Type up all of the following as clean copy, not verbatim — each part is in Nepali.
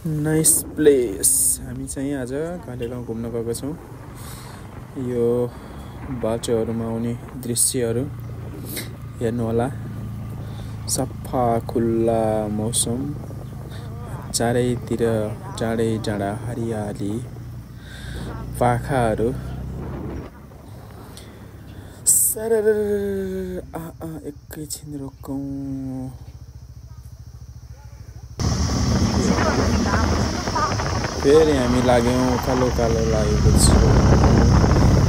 Nice place. हामी चाहिँ आज कालेगाउँ घुम्न गएको छौँ। यो बाटोहरूमा आउने दृश्यहरू हेर्नुहोला। सफा खुल्ला मौसम, चारैतिर जाडै जाडा हरियाली, पाखाहरू। एकैछिन रोकौँ। फेरि हामी लाग्यौँ कालो कालो लागेको छ।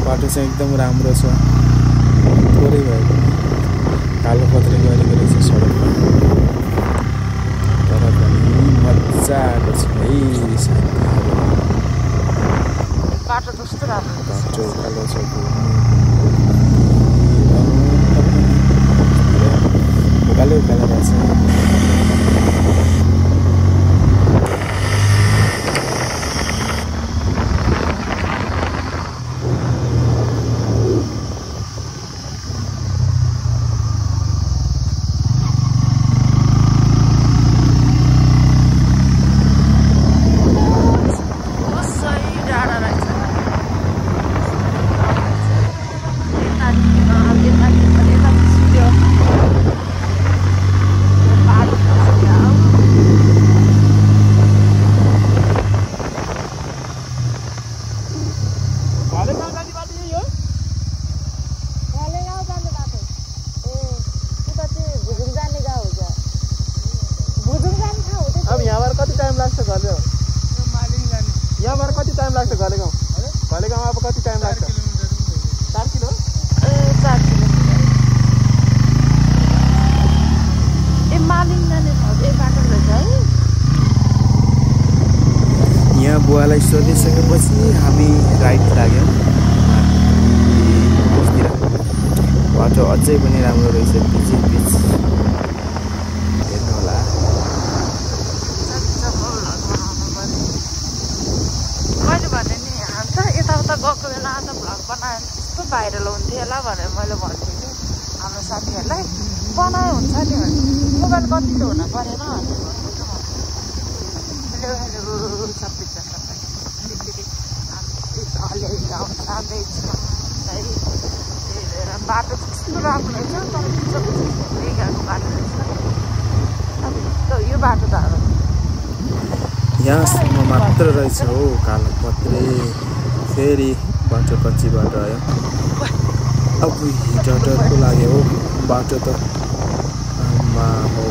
बाटो चाहिँ एकदम राम्रो छ, थोरै भए पनि कालो पत्रे गरेको रहेछ सडकमा, तर पनि मजा आएको छ है। बाटो कस्तो राम्रो, बाटो कालो छ, कालो कालो रहेछ। यहाँबाट कति टाइम लाग्छ घलेगाउँ? घलेगाउँ अब कति टाइम लाग्छ? 4 किलो? 4 किलो। मालिङ जाने बाटो रहेछ है। यहाँ बुवालाई सोधिसकेपछि हामी राइट लाग्यौँ। बाटो अझै पनि राम्रो रहेछ, पिच हेर्नुहोला। मैले भने नि अन्त यताउता गएको बेला अन्त भ्लग बनायो भने कस्तो भाइरल हुन्थ्यो होला भनेर मैले भन्थेँ कि हाम्रो साथीहरूलाई। बनायो हुन्छ नि भने मोबाइल कतिको हुन परेन भनेर बाटो कस्तो राम्रो रहेछ। गएको बाटो रहेछ यो बाटो त। यहाँसम्म मात्र रहेछ हो कालो पत्रे। फेरि बाटो कच्ची बाटो आयो। अब डरको लाग्यो हो बाटो त। आमा हो,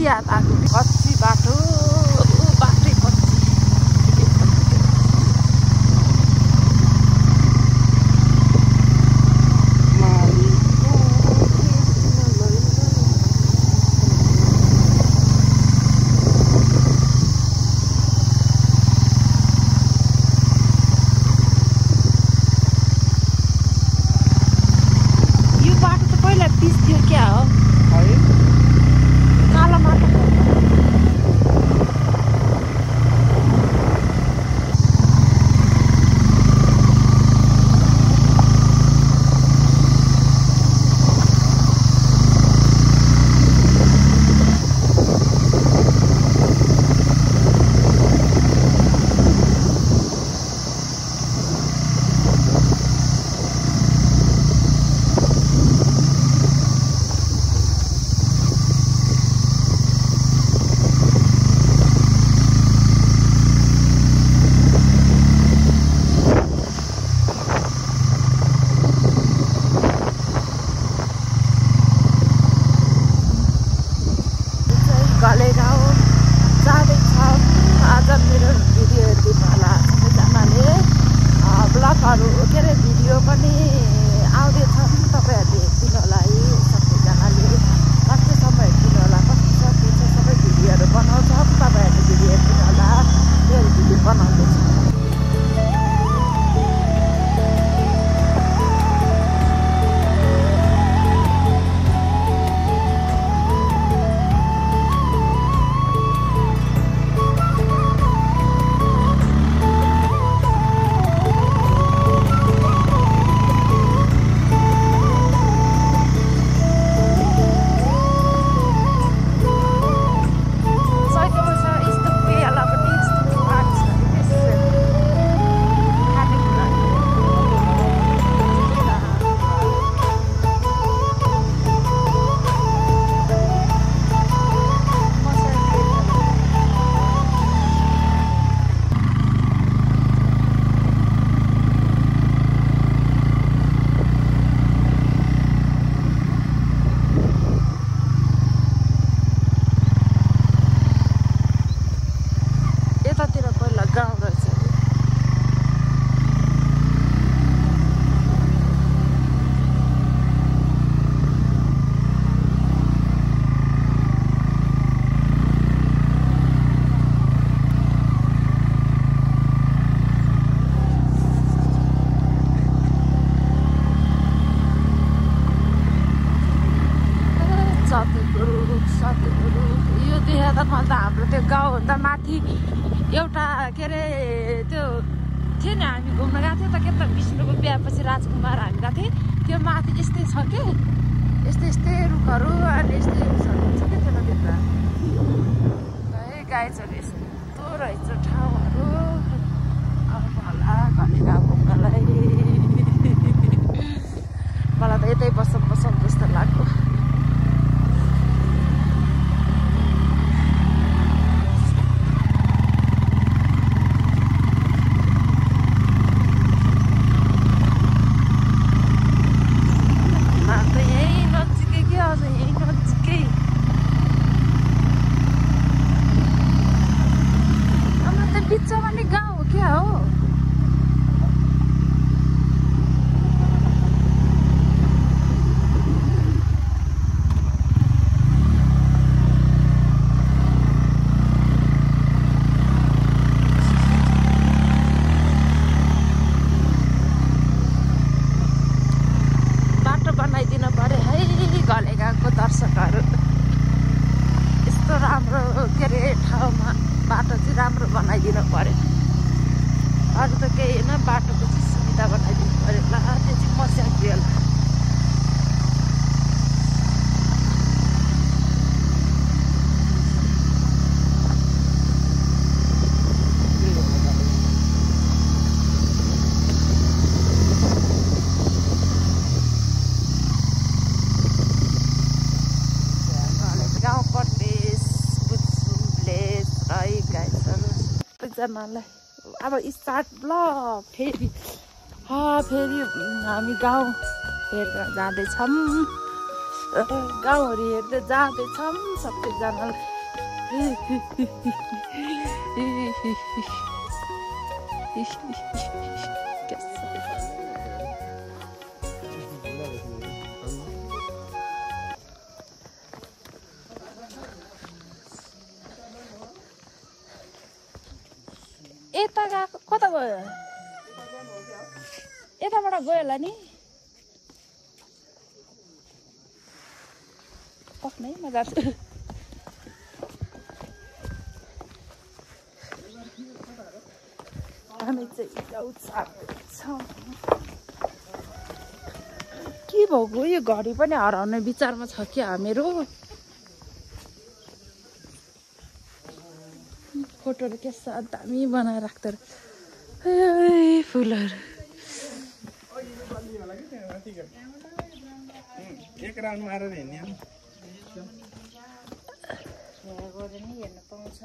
याद आएको कच्ची बाटो, बाटै कच्ची। यो बाटो त पहिला पिच थियो क्या हो? कालो माटो। सतुहरू यो देखेर त मलाई त हाम्रो त्यो गाउँभन्दा माथि एउटा के अरे त्यो थियो नि हामी घुम्न गएको थियो त के त विष्णुको बिहापछि राजकुमार हामी गएको थियौँ त्यो माथि यस्तै छ के यस्तै यस्तै रुखहरू अनि यस्तै रुखहरू हुन्छ क्या त्यसलाई देख्दा है गाइजहरू यस्तो रहेछ ठाउँहरू अब होला घलेगा घुम्नलाई मलाई त यतै बसौँ जस्तो लाग्यो बिचमा नि गाउँ हो क्या हो बाटो बनाइदिनु पर्यो है घलेगाको दर्शकहरू यस्तो राम्रो के अरे ठाउँमा बाटो चाहिँ राम्रो बनाइदिनु पर्यो अरू त केही होइन बाटोको चाहिँ सुविधा बनाइदिनु पर्यो ल त्यो चाहिँ मजा दियो होला जनालाई अब स्टार्ट ल फेरि फेरि हामी गाउँ हेरेर जाँदैछौँ गाउँहरू हेर्दै जाँदैछौँ सबैजनालाई यता गएको कता गयो यताबाट गयो होला नि आफ्नै मजा हामी चाहिँ जाउँछौँ के भएको यो घडी पनि हराउने विचारमा छ कि हामीहरू फोटोहरू के साथ दामी बनाएर राख्दो रहेछ फुलहरू एक राउन्ड मारेर हिँड्ने हेर्न पाउँछ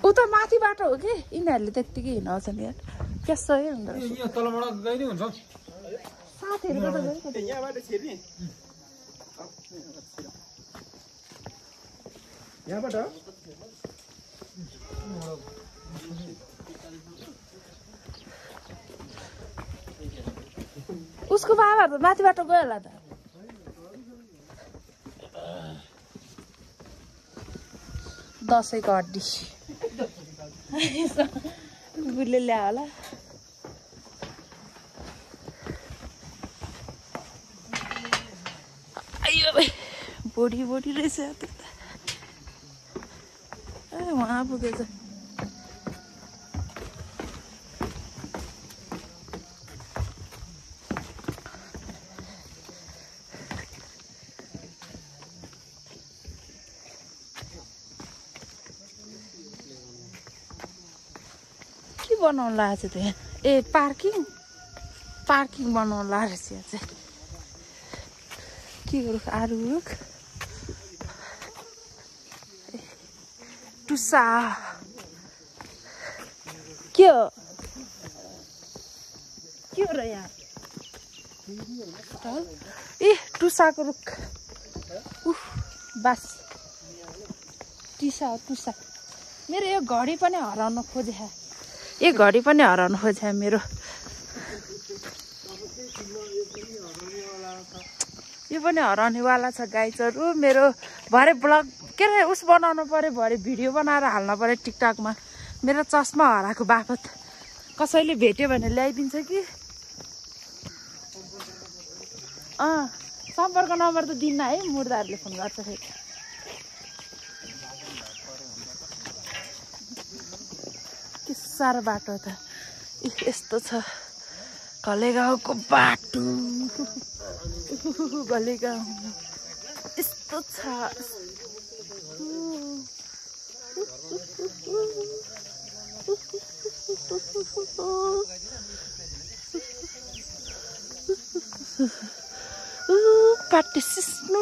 उता माथि बाटो हो कि यिनीहरूले त्यत्तिकै हिँडाउँछ नि यार त्यसै हुँदो रहेछ तलबाट गइदिनु हुन्छ साथीहरू यहाँबाट छिर्ने यहाँबाट उसको बाबाहरू माथिबाट गयो होला त दसैँको हड्डी बुढीले ल्यायो होला आयो बुढी रहेछ वहाँ पुगेछ के बनाउनु लागेको छ त्यहाँ ए पार्किङ बनाउनु लागेको छ यहाँ चाहिँ के रुख आरु रुख टुसा के हो र यहाँ ए टुसाको रुख बस टुसा मेरो यो घडी पनि हराउन खोजे मेरो यो पनि हराउनेवाला छ गाइजहरू मेरो भरे ब्लग के अरे उस बनाउनु पर्यो भरे भिडियो बनाएर हाल्नु पर्यो टिकटकमा मेरो चस्मा हराएको बापत कसैले भेट्यो भने ल्याइदिन्छ कि सम्पर्क नम्बर त दिन्न है, मुर्दाहरूले फोन गर्छ फेरि। के साह्रो बाटो त यस्तो छ घलेगाउँको बाटो। घलेगाउँ यस्तो छ। बाटो सिस्नो।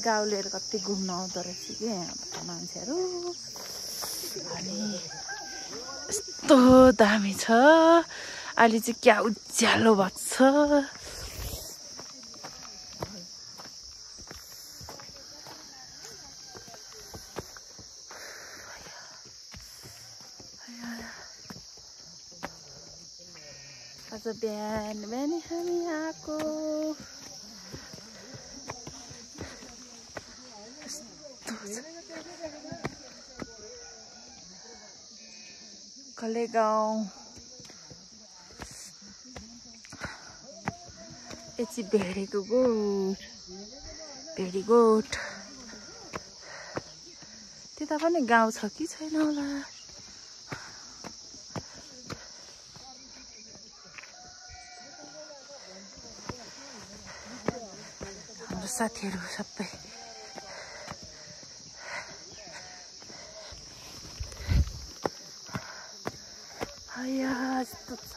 गाउँलेहरू कति घुम्न आउँदो रहेछ कि यहाँबाट मान्छेहरू। अनि यस्तो दामी छ। अहिले चाहिँ क्या उज्यालो भएको छ। आज बिहान बिहानै हामी आएको। घलेगाउँ यति भेडीको गोठ। भेडी गोठ त्यता पनि गाउँ छ कि छैन होला। हाम्रो साथीहरू सबै यस्तो छ।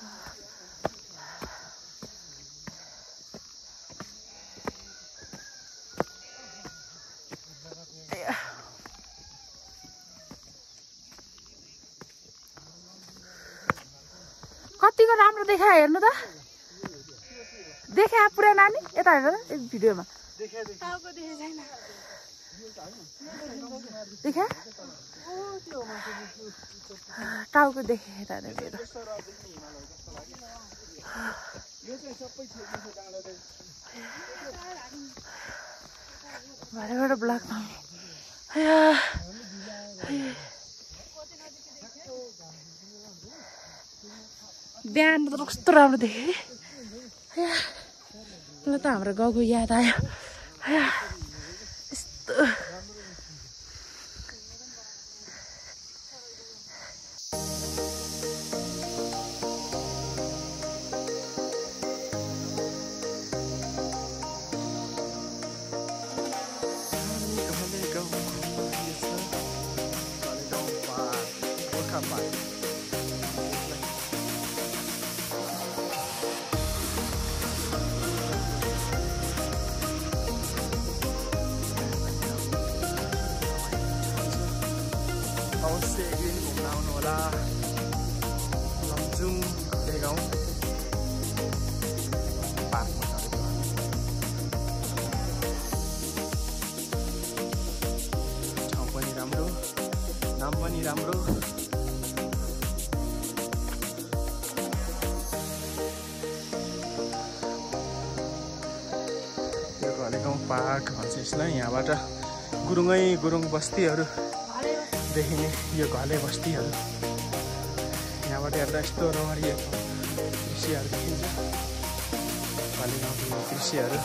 कतिको राम्रो देखायो हेर्नु त। देखा पुरा नानी यता हेर एक भिडियोमा। देखा टाउको देखे यता मेरो। भरेबाट ब्लकमा बिहान त कस्तो राम्रो देखेँ। मलाई त हाम्रो गाउँको याद आयो। यस्तो अवश्य एक दिन घुम्न आउनु होला। लमजुङ घलेगाउँ पार्कमा ठाउँ पनि राम्रो, नाम पनि राम्रो। यो घलेगाउँ पार्क भन्छ यसलाई। यहाँबाट गुरुङ बस्तीहरू देखिने यो घले बस्तीहरू। यहाँबाट हेर्दा यस्तो रमणीय दृश्यहरू देखिन्छ। घलेगाउँको दृश्यहरू।